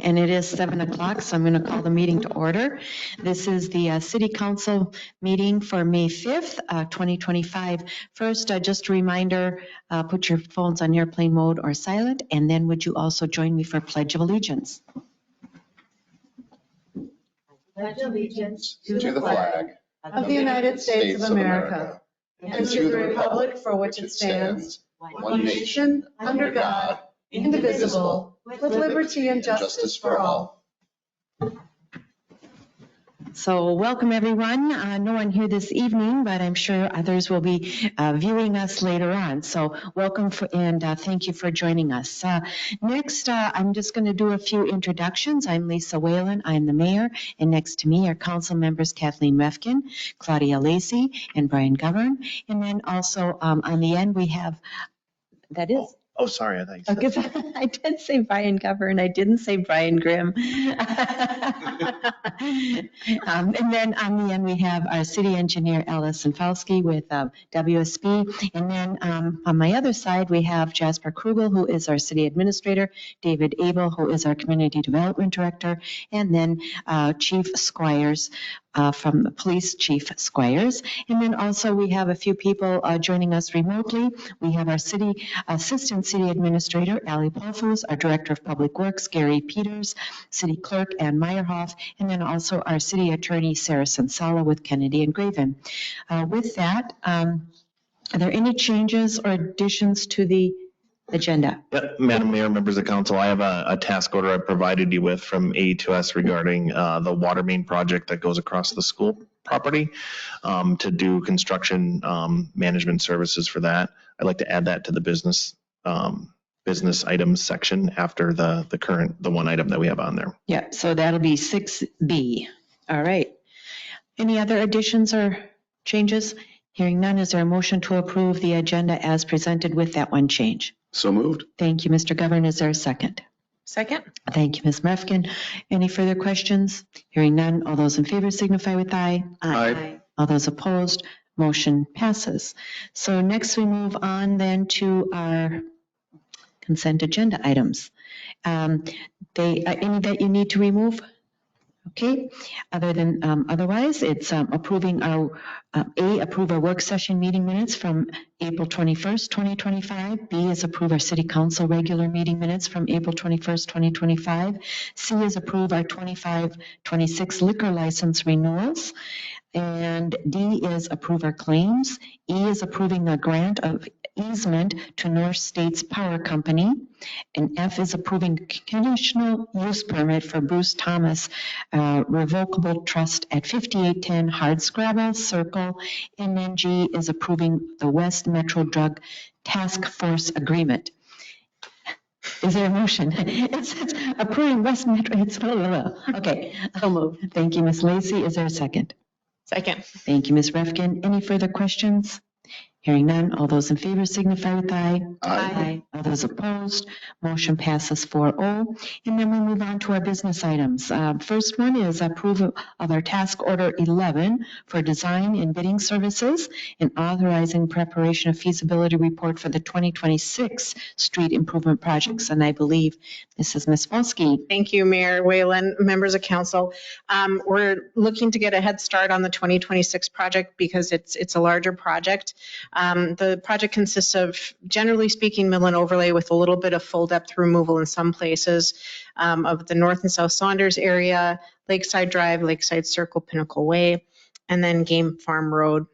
and it is 7 o'clock, so I'm going to call the meeting to order. This is the City Council meeting for May 5th, 2025. First, just a reminder, put your phones on airplane mode or silent, and then would you also join me for Pledge of Allegiance? Pledge allegiance to the flag of the United States of America and to the republic for which it stands, one nation, under God, indivisible, with liberty and justice for all. So welcome everyone. No one here this evening, but I'm sure others will be viewing us later on. So welcome and thank you for joining us. Next, I'm just going to do a few introductions. I'm Lisa Whalen. I'm the mayor, and next to me are council members Kathleen Refkin, Claudia Lacey, and Brian Govern. And then also on the end we have, that is. Oh, sorry, I thought you said. I did say Brian Govern. I didn't say Brian Grimm. And then on the end, we have our city engineer, Allison Falski with WSB. And then on my other side, we have Jasper Krugel, who is our city administrator, David Abel, who is our community development director, and then Chief Squires, from the police chief Squires. And then also we have a few people joining us remotely. We have our city assistant city administrator, Ali Polfus, our director of public works, Gary Peters, city clerk, Ann Meyerhoff, and then also our city attorney, Sarah Sansala with Kennedy and Graven. With that, are there any changes or additions to the agenda? Madam Mayor, members of council, I have a task order I provided you with from A2S regarding the water main project that goes across the school property to do construction management services for that. I'd like to add that to the business items section after the one item that we have on there. Yeah, so that'll be 6B. All right. Any other additions or changes? Hearing none, is there a motion to approve the agenda as presented with that one change? So moved. Thank you, Mr. Govern. Is there a second? Second. Thank you, Ms. Refkin. Any further questions? Hearing none, all those in favor signify with aye. Aye. All those opposed, motion passes. So next we move on then to our consent agenda items. Any that you need to remove? Okay, otherwise, it's approving approve our work session meeting minutes from April 21st, 2025. B is approve our city council regular meeting minutes from April 21st, 2025. C is approve our 25-26 liquor license renewals. And D is approve our claims. E is approving the grant of easement to North States Power Company. And F is approving conditional use permit for Bruce Thomas Revocable Trust at 5810 Hardscrabble Circle. And then G is approving the West Metro Drug Task Force Agreement. Is there a motion? It's approving West Metro. It's blah, blah, blah. Okay, I'll move. Thank you, Ms. Lacey. Is there a second? Second. Thank you, Ms. Refkin. Any further questions? Hearing none, all those in favor signify with aye. Aye. All those opposed, motion passes 4-0. And then we move on to our business items. First one is approval of our task order 11 for design and bidding services and authorizing preparation of feasibility report for the 2026 street improvement projects. And I believe this is Ms. Falski. Thank you, Mayor Whalen, members of council. We're looking to get a head start on the 2026 project because it's a larger project. The project consists of, generally speaking, mill and overlay with a little bit of full depth removal in some places of the North and South Saunders area, Lakeside Drive, Lakeside Circle, Pinnacle Way, and then Game Farm Road.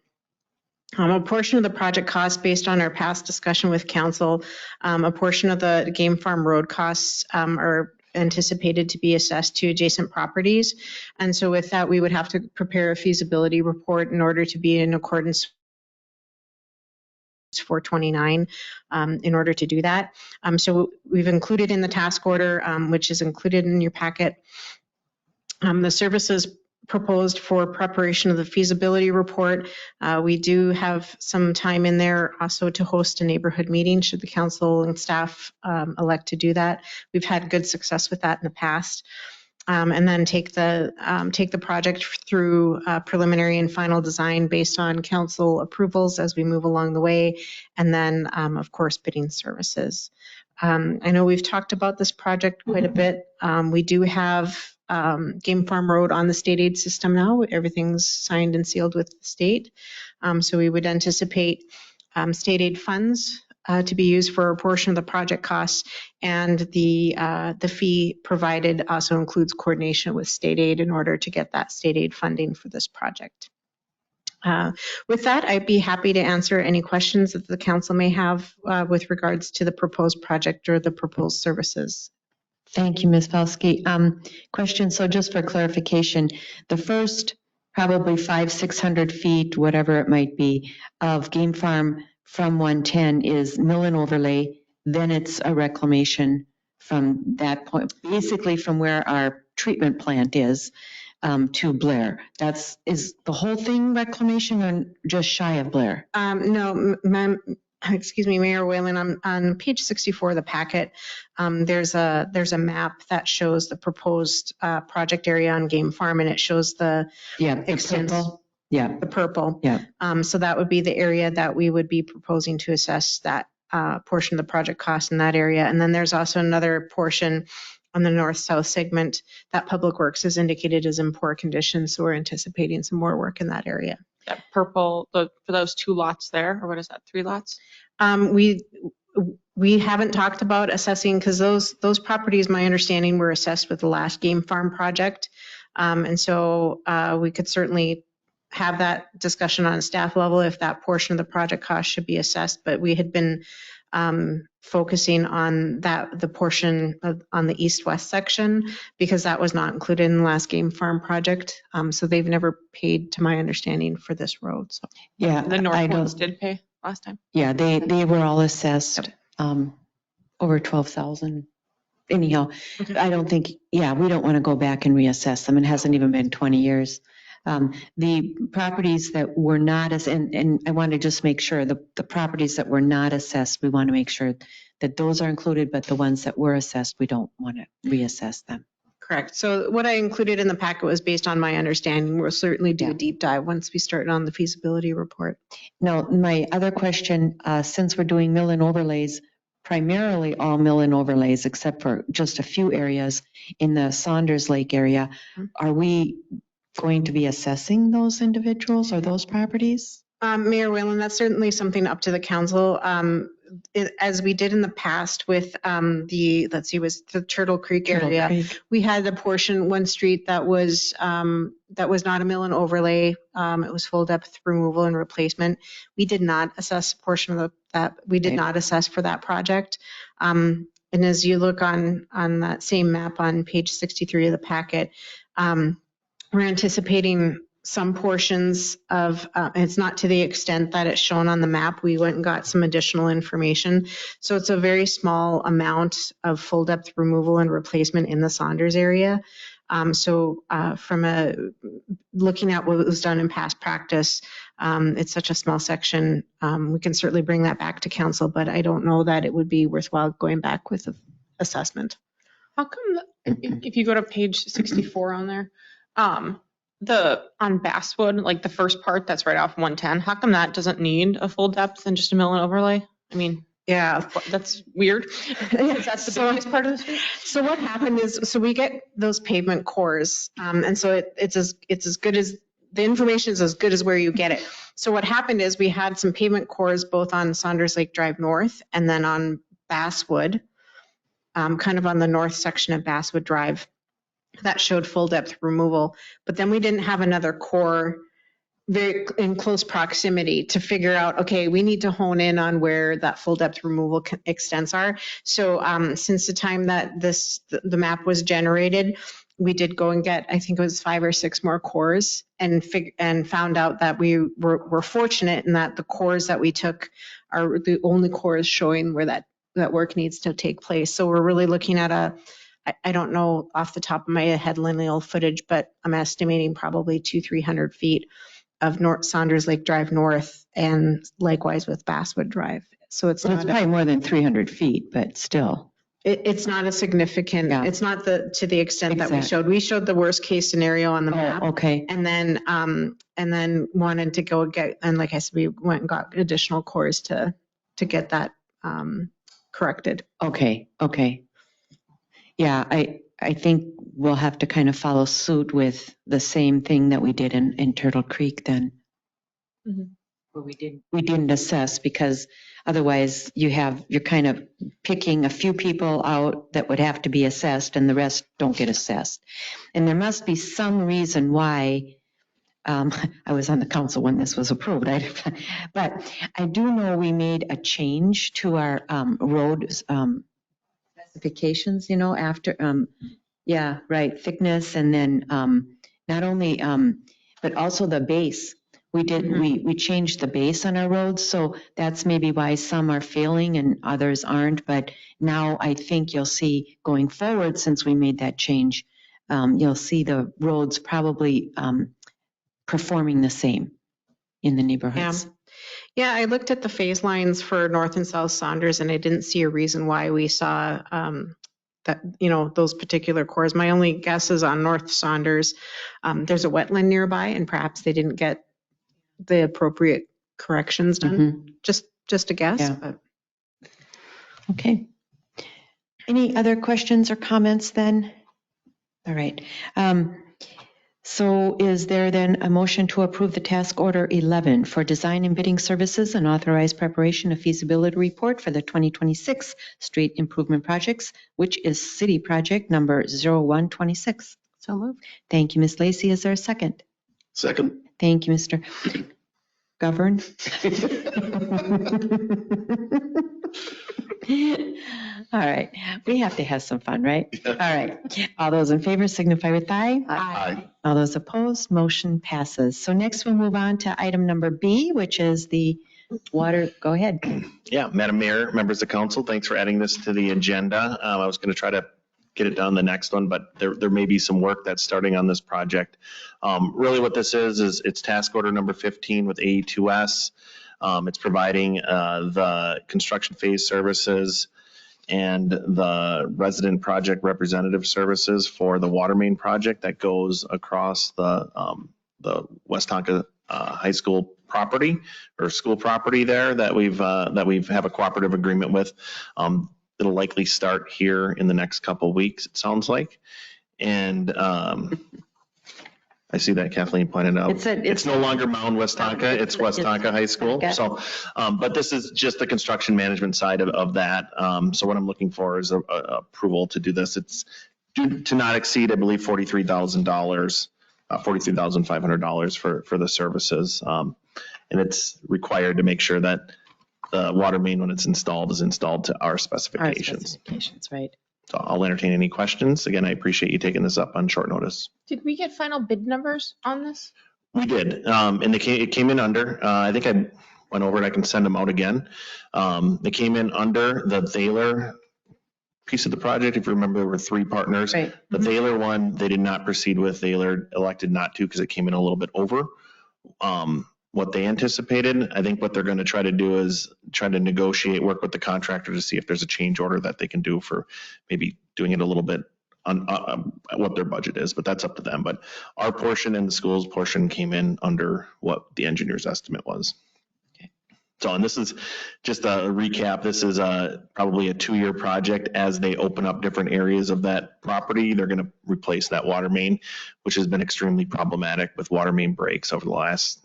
A portion of the project cost, based on our past discussion with council, a portion of the Game Farm Road costs are anticipated to be assessed to adjacent properties. And so with that, we would have to prepare a feasibility report in order to be in accordance 429 in order to do that. So we've included in the task order, which is included in your packet, the services proposed for preparation of the feasibility report. We do have some time in there also to host a neighborhood meeting should the council and staff elect to do that. We've had good success with that in the past. And then take the project through preliminary and final design based on council approvals as we move along the way, and then of course bidding services. I know we've talked about this project quite a bit. We do have Game Farm Road on the state aid system now. Everything's signed and sealed with the state. So we would anticipate state aid funds to be used for a portion of the project costs, and the fee provided also includes coordination with state aid in order to get that state aid funding for this project. With that, I'd be happy to answer any questions that the council may have with regards to the proposed project or the proposed services. Thank you, Ms. Palsky. Question, so just for clarification, the first probably 500-600 feet, whatever it might be, of Game Farm from 110 is mill and overlay, then it's a reclamation from that point, basically from where our treatment plant is to Blair. Is the whole thing reclamation or just shy of Blair? No, ma'am. Excuse me, Mayor Whalen, on page 64 of the packet, there's a map that shows the proposed project area on Game Farm, and it shows the Purple. Yeah. The purple. Yeah. So that would be the area that we would be proposing to assess that portion of the project cost in that area. And then there's also another portion on the north-south segment that Public Works has indicated is in poor condition, so we're anticipating some more work in that area. That purple, for those 2 lots there, or what is that, 3 lots? We haven't talked about assessing, because those properties, my understanding, were assessed with the last Game Farm project. And so we could certainly have that discussion on a staff level if that portion of the project cost should be assessed. But we had been focusing on the portion on the east-west section, because that was not included in the last Game Farm project. So they've never paid, to my understanding, for this road. So Yeah. The north ones did pay last time? Yeah, they were all assessed over 12,000. Anyhow, Okay. I don't think, we don't want to go back and reassess them. It hasn't even been 20 years. The properties that were not, and I want to just make sure the properties that were not assessed, we want to make sure that those are included, but the ones that were assessed, we don't want to reassess them. correct. So what I included in the packet was based on my understanding. We'll certainly do a deep dive once we start on the feasibility report. Now, my other question, since we're doing mill and overlays, primarily all mill and overlays, except for just a few areas in the Saunders Lake area, are we going to be assessing those individuals or those properties? Mayor Whalen, that's certainly something up to the council. As we did in the past with was the Turtle Creek area. Creek. We had a portion, one street that was not a mill and overlay. It was full depth removal and replacement. We did not assess a portion of that. We did not assess for that project. And as you look on that same map on page 63 of the packet, we're anticipating some portions of, it's not to the extent that it's shown on the map. We went and got some additional information. So it's a very small amount of full depth removal and replacement in the Saunders area. So from looking at what was done in past practice, it's such a small section. We can certainly bring that back to council, but I don't know that it would be worthwhile going back with the assessment. How come, if you go to page 64 on there, on Basswood, like the first part that's right off 110, how come that doesn't need a full depth and just a mill and overlay? I mean, yeah, that's weird. That's the biggest part of the street. So what happened is, so we get those pavement cores, and so it's as good as, the information is as good as where you get it. So what happened is we had some pavement cores both on Saunders Lake Drive North and then on Basswood, kind of on the north section of Basswood Drive, that showed full depth removal. But then we didn't have another core very in close proximity to figure out, okay, we need to hone in on where that full depth removal extents are. So since the time that the map was generated, we did go and get, I think it was 5 or 6 more cores, and found out that we were fortunate in that the cores that we took are the only cores showing where that work needs to take place. So we're really looking at I don't know off the top of my head lineal footage, but I'm estimating probably 200-300 feet of Saunders Lake Drive North, and likewise with Basswood Drive. So it's probably more than 300 feet, but still. It's not a significant, it's not to the extent that we showed. We showed the worst case scenario on the map. Okay. And then wanted to go get, and like I said, we went and got additional cores to get that corrected. Okay. Yeah, I think we'll have to kind of follow suit with the same thing that we did in Turtle Creek then. Mhm. Where we didn't assess, because otherwise you're kind of picking a few people out that would have to be assessed and the rest don't get assessed. And there must be some reason why, I was on the council when this was approved, but I do know we made a change to our road specifications, after, yeah, right, thickness, and then not only, but also the base. We changed the base on our roads, so that's maybe why some are failing and others aren't. But now I think you'll see going forward, since we made that change, you'll see the roads probably performing the same in the neighborhoods. Yeah, I looked at the phase lines for North and South Saunders, and I didn't see a reason why we saw that, those particular cores. My only guess is on North Saunders, there's a wetland nearby, and perhaps they didn't get the appropriate corrections done. Just a guess. Yeah. But. Okay. Any other questions or comments then? All right. So is there then a motion to approve the task order 11 for design and bidding services and authorize preparation of feasibility report for the 2026 street improvement projects, which is city project number 0126? So moved. Thank you, Ms. Lacy. Is there a second? Second. Thank you, Mr. Govern. All right. We have to have some fun, right? All right. All those in favor signify with aye. Aye. All those opposed, motion passes. So next we'll move on to item number B, which is the water. Go ahead. Yeah, Madam Mayor, members of council, thanks for adding this to the agenda. I was going to try to get it done the next one, but there may be some work that's starting on this project. Really what this is it's task order number 15 with AE2S. It's providing the construction phase services and the resident project representative services for the water main project that goes across the West Tonka High School property or school property there that we've have a cooperative agreement with. It'll likely start here in the next couple of weeks, it sounds like. And I see that Kathleen pointed out. It's no longer Mound West Tonka, it's West Tonka High School. Okay. So, but this is just the construction management side of that. So what I'm looking for is a approval to do this. It's to not exceed, I believe, $43,000, $43,500 for the services. And it's required to make sure that the water main, when it's installed, is installed to our specifications. Specifications, right. So I'll entertain any questions. Again, I appreciate you taking this up on short notice. Did we get final bid numbers on this? We did, and it came in under, I think I went over it, I can send them out again. They came in under the Thaler piece of the project. If you remember, there were three partners. Right. The Thaler one, they did not proceed with. Thaler elected not to because it came in a little bit over what they anticipated. I think what they're going to try to do is try to negotiate, work with the contractor to see if there's a change order that they can do for maybe doing it a little bit on what their budget is, but that's up to them. But our portion and the school's portion came in under what the engineer's estimate was. Okay. So, and this is just a recap. This is probably a 2-year project. As they open up different areas of that property, they're going to replace that water main, which has been extremely problematic with water main breaks over the last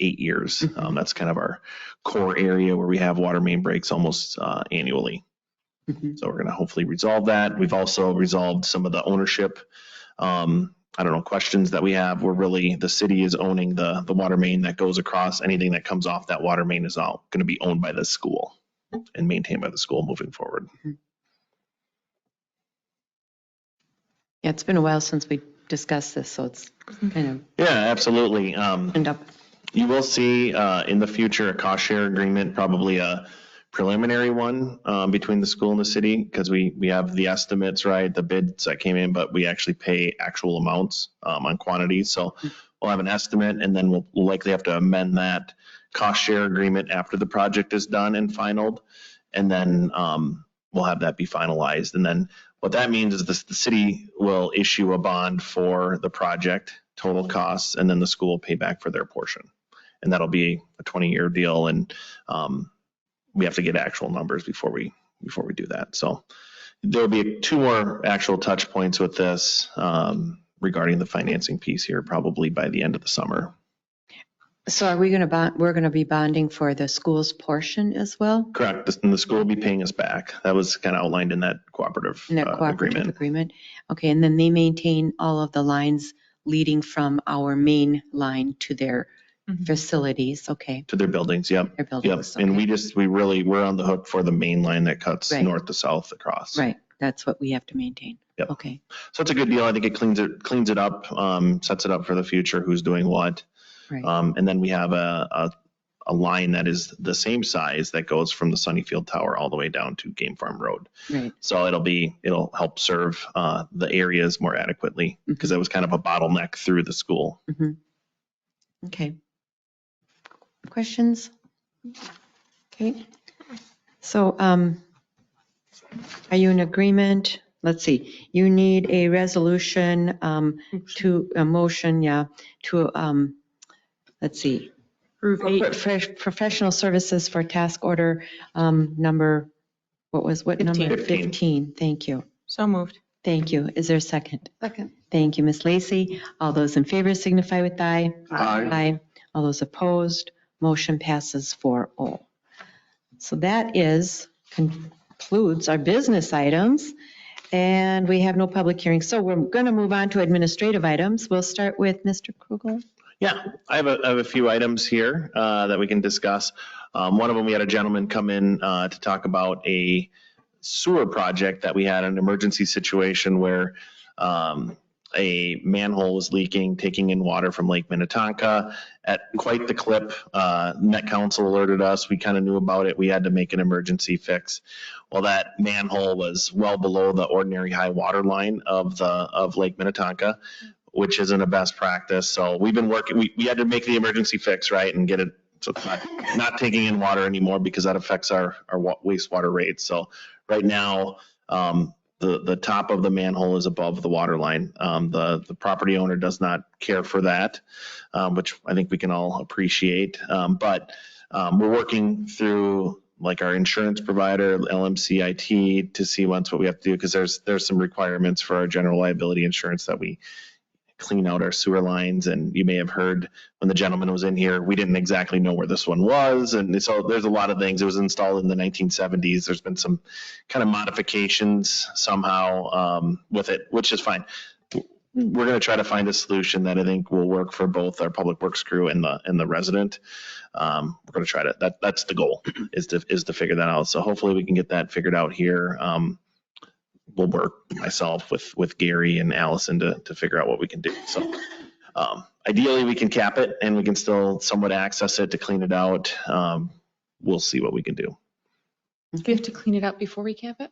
8 years. That's kind of our core area where we have water main breaks almost annually. So we're going to hopefully resolve that. We've also resolved some of the ownership, questions that we have. Where really the city is owning the water main that goes across. Anything that comes off that water main is all going to be owned by the school and maintained by the school moving forward. Yeah, it's been a while since we discussed this, so it's kind of. Yeah, absolutely. End up. You will see in the future a cost share agreement, probably a preliminary one between the school and the city, because we have the estimates, right, the bids that came in, but we actually pay actual amounts on quantities. So we'll have an estimate, and then we'll likely have to amend that cost share agreement after the project is done and finalized, and then we'll have that be finalized. And then what that means is the city will issue a bond for the project, total costs, and then the school will pay back for their portion. And that'll be a 20-year deal, and we have to get actual numbers before we we do that. So there'll be 2 more actual touch points with this regarding the financing piece here, probably by the end of the summer. So are we going to bond, we're going to be bonding for the school's portion as well? Correct. And the school will be paying us back. That was kind of outlined in that cooperative, In that cooperative agreement. agreement? Okay, and then they maintain all of the lines leading from our main line to their facilities, okay? To their buildings, yep. Their buildings, Yep. And okay. we're on the hook for the main line that cuts Right. north to south across. Right, that's what we have to maintain. Yep. Okay, So it's a good deal. I think it cleans it up, sets it up for the future, who's doing what. right, And then we have a line that is the same size that goes from the Sunnyfield Tower all the way down to Game Farm Road. right. So it'll help serve the areas more adequately, because that was kind of a bottleneck through the school. Mhm. Okay. Questions? Okay. So, are you in agreement? Let's see, you need a resolution, to, a motion, yeah, to, let's see. Approve 8. Professional services for task order, number, what number? 15. 15, thank you. So moved. Thank you. Is there a second? Second. Thank you, Ms. Lacy. All those in favor signify with aye. Aye. All those opposed, motion passes 4-0. So that concludes our business items, and we have no public hearings. So we're going to move on to administrative items. We'll start with Mr. Krugel. Yeah, I have a few items here that we can discuss. One of them, we had a gentleman come in to talk about a sewer project that we had, an emergency situation where a manhole was leaking, taking in water from Lake Minnetonka at quite the clip. Met Council alerted us. We kind of knew about it. We had to make an emergency fix. Well, that manhole was well below the ordinary high water line of Lake Minnetonka, which isn't a best practice. So we've been working, we had to make the emergency fix, right, and get it so it's not taking in water anymore, because that affects our wastewater rates. So right now, the top of the manhole is above the water line. The property owner does not care for that, which I think we can all appreciate. But we're working through like our insurance provider, LMCIT, to see what we have to do, because there's some requirements for our general liability insurance that we clean out our sewer lines. And you may have heard when the gentleman was in here, we didn't exactly know where this one was. And so there's a lot of things. It was installed in the 1970s. There's been some kind of modifications somehow with it, which is fine. We're going to try to find a solution that I think will work for both our public works crew and the resident. We're going to try to, that's the goal, is to figure that out. So hopefully we can get that figured out here. We'll work myself with Gary and Allison to figure out what we can do. So ideally we can cap it and we can still somewhat access it to clean it out. We'll see what we can do. Do we have to clean it up before we cap it?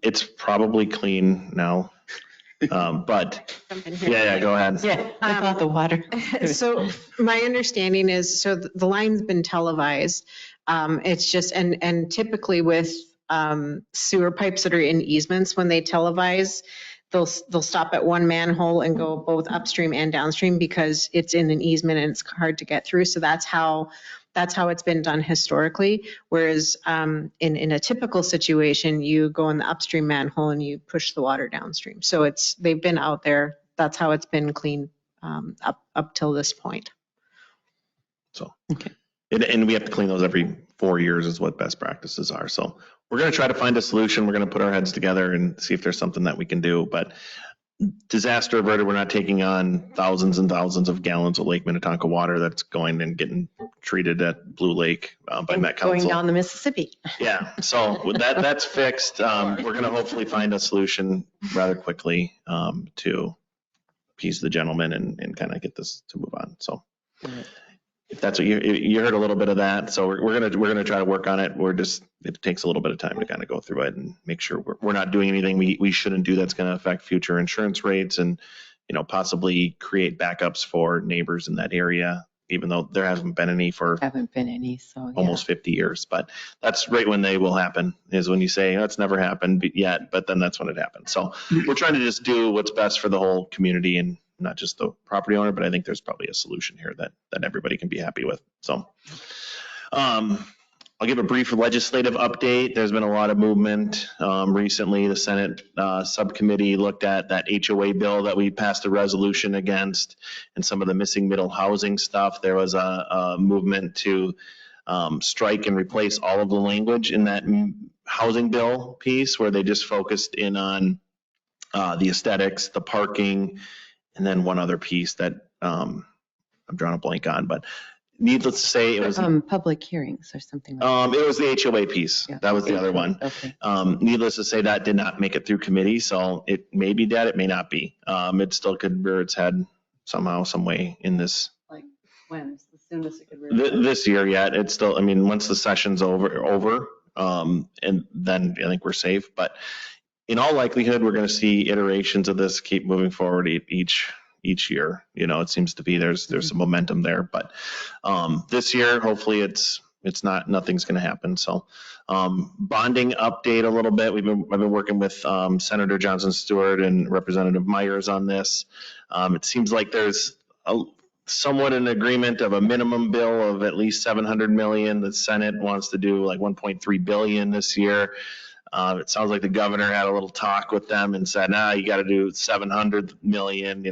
It's probably clean now. But yeah, go ahead. Yeah, I thought the water. So my understanding is, so the line's been televised. It's just, and typically with sewer pipes that are in easements, when they televise, they'll stop at one manhole and go both upstream and downstream, because it's in an easement and it's hard to get through. So that's how it's been done historically. Whereas in a typical situation, you go in the upstream manhole and you push the water downstream. So they've been out there. That's how it's been cleaned up till this point. So, okay. And we have to clean those every 4 years is what best practices are. So we're going to try to find a solution. We're going to put our heads together and see if there's something that we can do. But disaster averted, we're not taking on thousands and thousands of gallons of Lake Minnetonka water that's going and getting treated at Blue Lake by Met Council. Going down the Mississippi. Yeah, so that's fixed. We're going to hopefully find a solution rather quickly to appease the gentleman and kind of get this to move on. So if that's what you heard a little bit of that. So we're gonna try to work on it. It takes a little bit of time to kind of go through it and make sure we're not doing anything we shouldn't do that's going to affect future insurance rates, and possibly create backups for neighbors in that area, even though there hasn't been any for So almost 50 years. But that's right when they will happen, is when you say that's never happened yet, but then that's when it happens. So we're trying to just do what's best for the whole community and not just the property owner, but I think there's probably a solution here that everybody can be happy with. So I'll give a brief legislative update. There's been a lot of movement recently. The Senate subcommittee looked at that HOA bill that we passed a resolution against and some of the missing middle housing stuff. There was a movement to strike and replace all of the language in that housing bill piece where they just focused in on the aesthetics, the parking, and then one other piece that I'm drawing a blank on, but needless to say, it was public hearings or something like it was the HOA piece. Yeah. That was the other one. Okay. Needless to say, that did not make it through committee, so it may be dead, it may not be. It still could rear its head somehow, some way in this. Like when's the soonest it could rear? This year yet. It's still, I mean, once the session's over, and then I think we're safe. But in all likelihood, we're going to see iterations of this keep moving forward each year. You know, it seems to be there's some momentum there. But this year, hopefully it's not, nothing's going to happen. So bonding update a little bit. I've been working with Senator Johnson Stewart and Representative Myers on this. It seems like there's somewhat an agreement of a minimum bill of at least 700 million. The Senate wants to do like 1.3 billion this year. It sounds like the governor had a little talk with them and said, you got to do 700 million,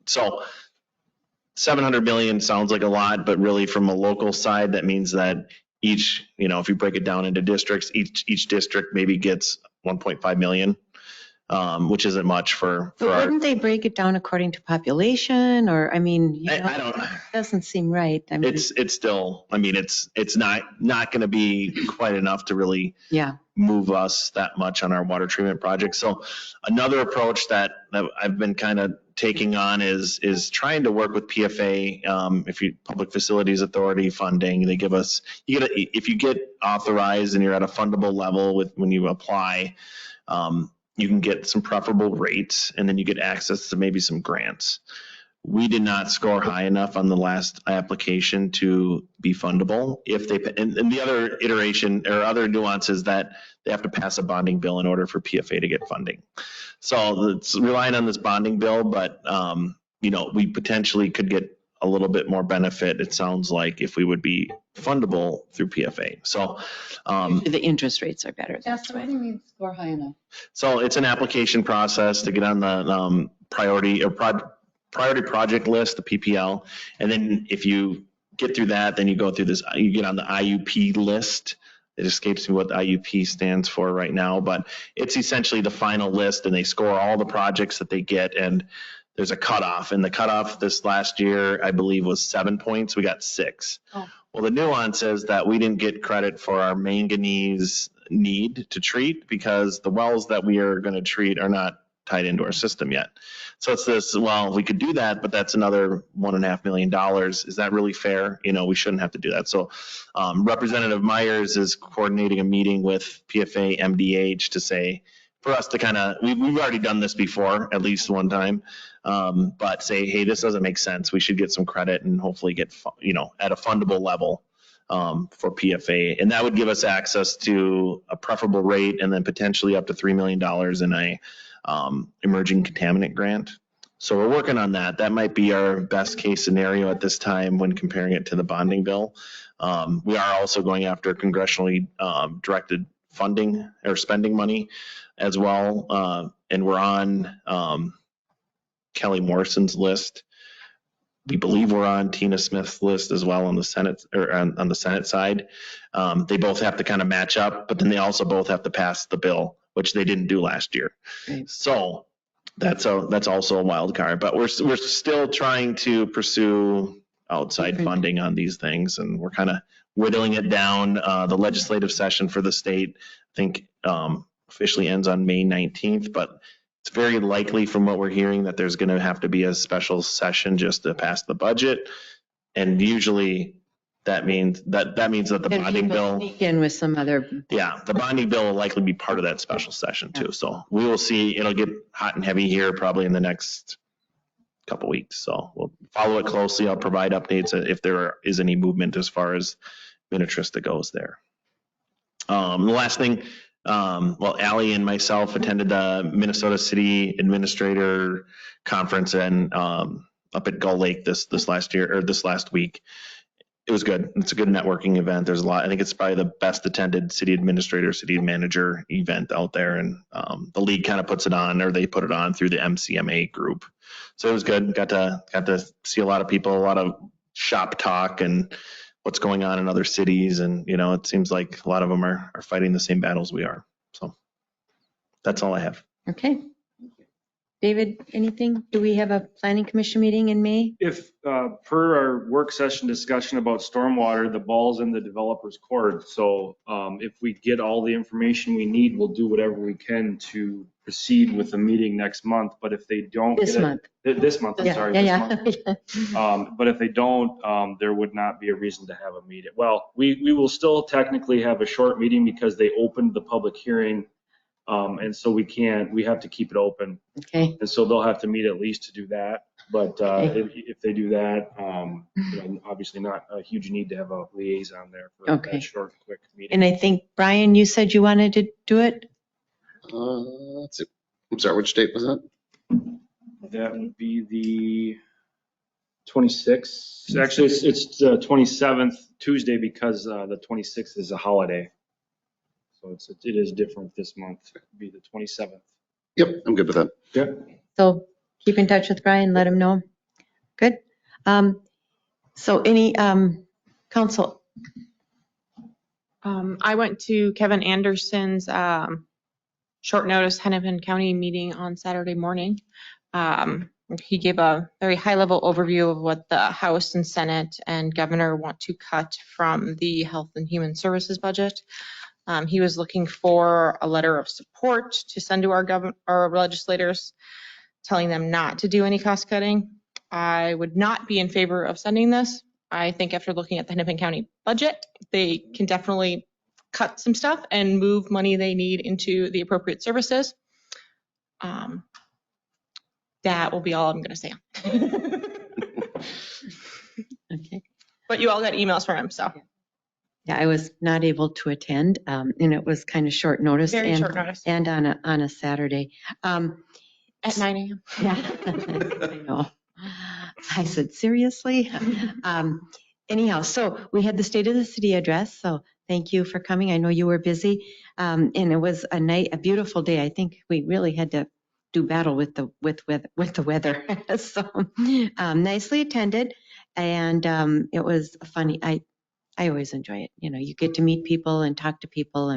so 700 million sounds like a lot, but really from a local side, that means that each, if you break it down into districts, each district maybe gets 1.5 million. Which isn't much for But wouldn't they break it down according to population or, I mean, I don't, it doesn't seem right. I mean, it's still, I mean, it's not going to be quite enough to really yeah. move us that much on our water treatment project. So another approach that I've been kind of taking on is trying to work with PFA. If you Public Facilities Authority funding, they give us, if you get authorized and you're at a fundable level when you apply, you can get some preferable rates and then you get access to maybe some grants. We did not score high enough on the last application to be fundable. And the other iteration or other nuance is that they have to pass a bonding bill in order for PFA to get funding. So it's relying on this bonding bill, but we potentially could get a little bit more benefit, it sounds like, if we would be fundable through PFA. So the interest rates are better. Yeah, so what do you mean score high enough? So it's an application process to get on the priority project list, the PPL. And then if you get through that, then you go through this, you get on the IUP list. It escapes me what the IUP stands for right now, but it's essentially the final list and they score all the projects that they get. And there's a cutoff, and the cutoff this last year, I believe, was 7 points. We got 6. Oh. Well, the nuance is that we didn't get credit for our manganese need to treat because the wells that we are going to treat are not tied into our system yet. So it's this, well, we could do that, but that's another $1.5 million. Is that really fair? We shouldn't have to do that. So Representative Myers is coordinating a meeting with PFA MDH to say, for us to kind of, we've already done this before, at least one time, but say, hey, this doesn't make sense. We should get some credit and hopefully get, at a fundable level for PFA. And that would give us access to a preferable rate and then potentially up to $3 million in a emerging contaminant grant. So we're working on that. That might be our best case scenario at this time when comparing it to the bonding bill. We are also going after congressionally directed funding or spending money as well. And we're on Kelly Morrison's list. We believe we're on Tina Smith's list as well on the Senate or on the Senate side. They both have to kind of match up, but then they also both have to pass the bill, which they didn't do last year. Right. So that's also a wild card, but we're still trying to pursue outside funding on these things, and we're kind of whittling it down. The legislative session for the state, I think, officially ends on May 19th, but it's very likely from what we're hearing that there's going to have to be a special session just to pass the budget. And usually that means that the bonding bill, Sneak in with some other. the bonding bill will likely be part of that special session too. So we will see, it'll get hot and heavy here probably in the next couple weeks. So we'll follow it closely. I'll provide updates if there is any movement as far as Minnetrista goes there. The last thing, Allie and myself attended the Minnesota City Administrator Conference and up at Gull Lake this last week. It was good. It's a good networking event. There's a lot. I think it's probably the best attended city administrator, city manager event out there. And the league kind of puts it on, or they put it on through the MCMA group. So it was good. Got to see a lot of people, a lot of shop talk and what's going on in other cities. And, it seems like a lot of them are fighting the same battles we are. So that's all I have. Okay. David, anything? Do we have a planning commission meeting in May? If, per our work session discussion about stormwater, the ball's in the developer's court. So if we get all the information we need, we'll do whatever we can to proceed with the meeting next month. But if they don't. This month. This month, I'm Yeah, sorry. yeah, This month. But if they don't, there would not be a reason to have a meeting. Well, we will still technically have a short meeting because they opened the public hearing. And so we have to keep it open. Okay. And so they'll have to meet at least to do that. But Okay. if they do that, obviously not a huge need to have a liaison there for Okay. that short, quick meeting. And I think, Brian, you said you wanted to do it? Let's see. I'm sorry, which date was that? That would be the 26th. Actually, it's the 27th Tuesday because the 26th is a holiday. So it is different this month. It would be the 27th. Yep, I'm good with that. Yeah. So keep in touch with Brian, let him know. Good. So any council? I went to Kevin Anderson's short notice Hennepin County meeting on Saturday morning. He gave a very high level overview of what the House and Senate and Governor want to cut from the Health and Human Services budget. He was looking for a letter of support to send to our legislators, telling them not to do any cost cutting. I would not be in favor of sending this. I think after looking at the Hennepin County budget, they can definitely cut some stuff and move money they need into the appropriate services. That will be all I'm going to say. Okay. But you all got emails from him, so. Yeah, I was not able to attend, and it was kind of short notice. Very short notice. And on a Saturday. At 9 a.m. Yeah, I know. I said, seriously? Anyhow, so we had the State of the City address, so thank you for coming. I know you were busy, and it was a beautiful day. I think we really had to do battle with the weather. So nicely attended, and it was funny. I always enjoy it. You get to meet people and talk to people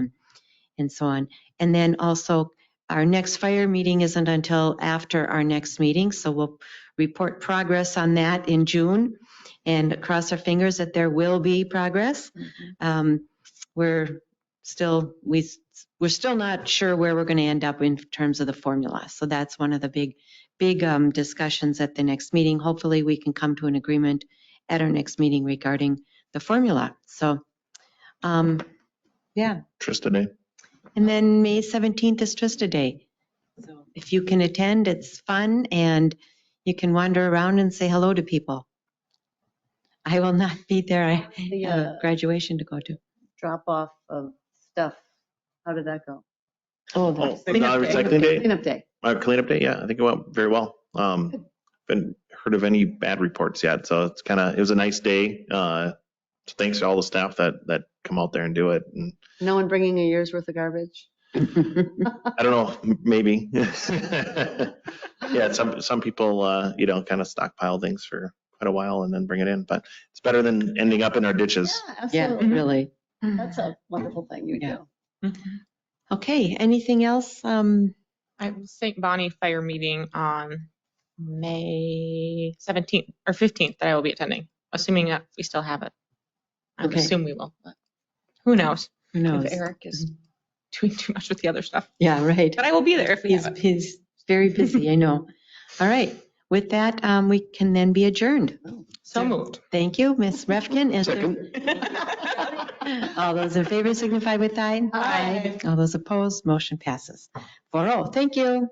and so on. And then also our next fire meeting isn't until after our next meeting. So we'll report progress on that in June and cross our fingers that there will be progress. We're still not sure where we're going to end up in terms of the formula. So that's one of the big discussions at the next meeting. Hopefully we can come to an agreement at our next meeting regarding the formula. So, yeah. Trista Day. And then May 17th is Trista Day. So if you can attend, it's fun and you can wander around and say hello to people. I will not be there. I have a graduation to go to. Drop off of stuff. How did that go? Oh, Recycling Day? Cleanup day. Cleanup Day, yeah, I think it went very well. Haven't heard of any bad reports yet, so it was a nice day. So thanks to all the staff that come out there and do it. And No one bringing a year's worth of garbage? I don't know, maybe. Yeah, some people, kind of stockpile things for quite a while and then bring it in, but it's better than ending up in our ditches. yeah, Absolutely. really. That's a wonderful thing you Yeah. do. Okay, anything else? I have a St. Bonnie fire meeting on May 17th or 15th that I will be attending, assuming that we still have it. I would Okay. assume we will, but who knows? Who knows? If Eric is doing too much with the other stuff. Yeah, right. But I will be there if we have it. He's very busy, I know. All right, with that, we can then be adjourned. So moved. Thank you, Ms. Refkin. Second. All those in favor signify with aye. Aye. All those opposed, motion passes. 4-0. Thank you.